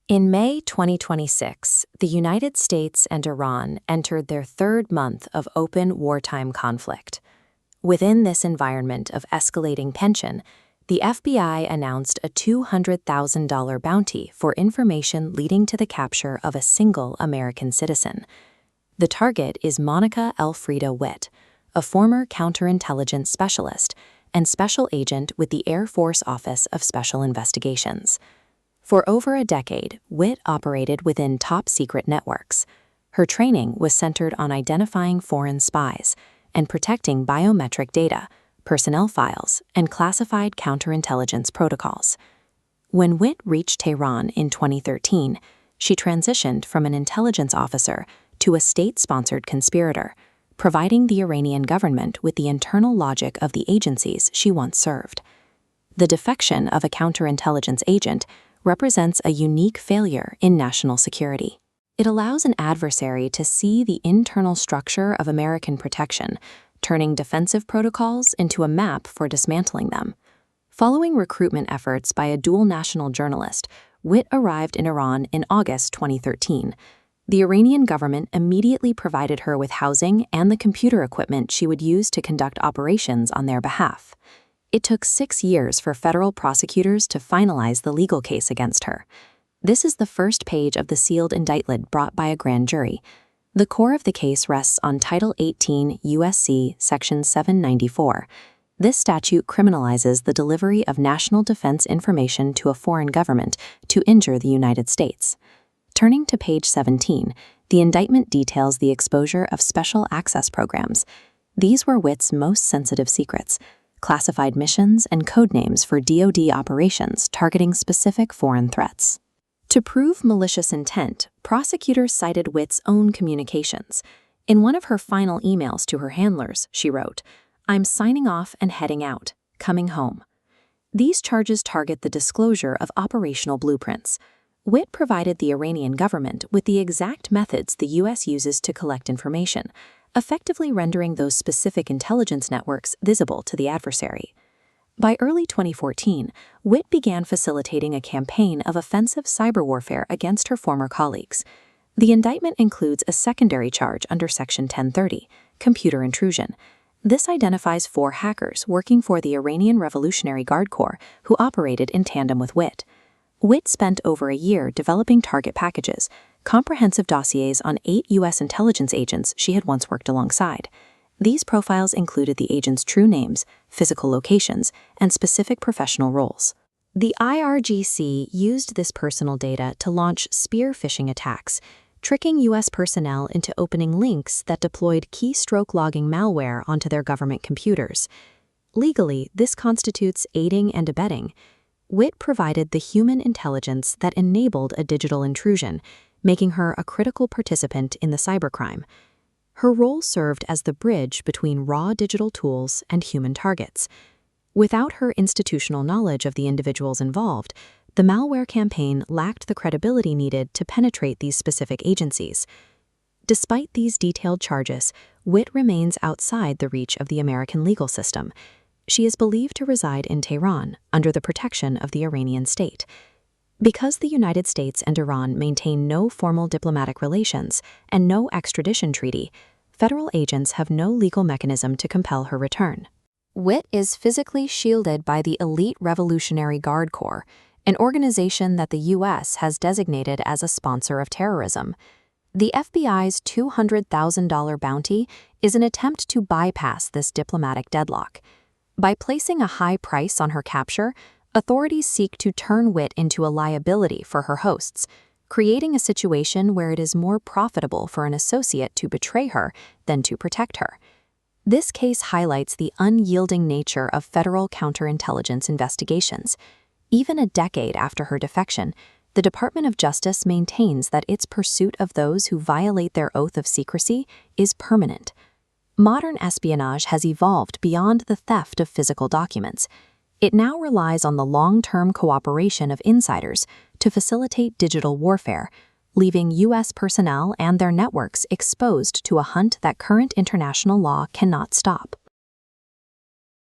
In May 2026, the United States and Iran entered their third month of open wartime conflict. Within this environment of escalating tension, the FBI announced a $200,000 bounty for information leading to the capture of a single American citizen. The target is Monica Witt, a former counterintelligence specialist and special agent with the Air Force Office of Special Investigations. For over a decade, Witt operated within top-secret networks. Her training was centered on identifying foreign spies and protecting biometric data, personnel files, and classified counterintelligence protocols. When Witt reached Tehran in 2013, she transitioned from an intelligence officer to a state-sponsored conspirator, providing the Iranian government with the internal logic of the agencies she once served. The defection of a counterintelligence agent represents a unique failure in national security. It allows an adversary to see the internal structure of American protection, turning defensive protocols into a map for dismantling them. Following recruitment efforts by a dual-national journalist, Witt arrived in Iran in August 2013. The Iranian government immediately provided her with housing and the computer equipment she would use to conduct operations on their behalf. It took 6 years for federal prosecutors to finalize the legal case against her. This is the first page of the sealed indictment brought by a grand jury. The core of the case rests on Title 18 U.S.C. Section 794. This statute criminalizes the delivery of national defense information to a foreign government to injure the United States. Turning to page 17, the indictment details the exposure of special access programs. These were Witt's most sensitive secrets, classified missions and codenames for DoD operations targeting specific foreign threats. To prove malicious intent, prosecutors cited Witt's own communications. In one of her final emails to her handlers, she wrote, "I'm signing off and heading out, coming home." These charges target the disclosure of operational blueprints. Witt provided the Iranian government with the exact methods the U.S. uses to collect information, effectively rendering those specific intelligence networks visible to the adversary. By early 2014, Witt began facilitating a campaign of offensive cyber warfare against her former colleagues. The indictment includes a secondary charge under Section 1030, computer intrusion. This identifies 4 hackers working for the Iranian Revolutionary Guard Corps who operated in tandem with Witt. Witt spent over a year developing target packages, comprehensive dossiers on 8 U.S. intelligence agents she had once worked alongside. These profiles included the agents' true names, physical locations, and specific professional roles. The IRGC used this personal data to launch spear phishing attacks, tricking U.S. personnel into opening links that deployed keystroke logging malware onto their government computers. Legally, this constitutes aiding and abetting. Witt provided the human intelligence that enabled a digital intrusion, making her a critical participant in the cybercrime. Her role served as the bridge between raw digital tools and human targets. Without her institutional knowledge of the individuals involved, the malware campaign lacked the credibility needed to penetrate these specific agencies. Despite these detailed charges, Witt remains outside the reach of the American legal system. She is believed to reside in Tehran under the protection of the Iranian state. Because the United States and Iran maintain no formal diplomatic relations and no extradition treaty, federal agents have no legal mechanism to compel her return. Witt is physically shielded by the Elite Revolutionary Guard Corps, an organization that the U.S. has designated as a sponsor of terrorism. The FBI's $200,000 bounty is an attempt to bypass this diplomatic deadlock. By placing a high price on her capture, authorities seek to turn Witt into a liability for her hosts, creating a situation where it is more profitable for an associate to betray her than to protect her. This case highlights the unyielding nature of federal counterintelligence investigations. Even a decade after her defection, the Department of Justice maintains that its pursuit of those who violate their oath of secrecy is permanent. Modern espionage has evolved beyond the theft of physical documents. It now relies on the long-term cooperation of insiders to facilitate digital warfare, leaving U.S. personnel and their networks exposed to a hunt that current international law cannot stop.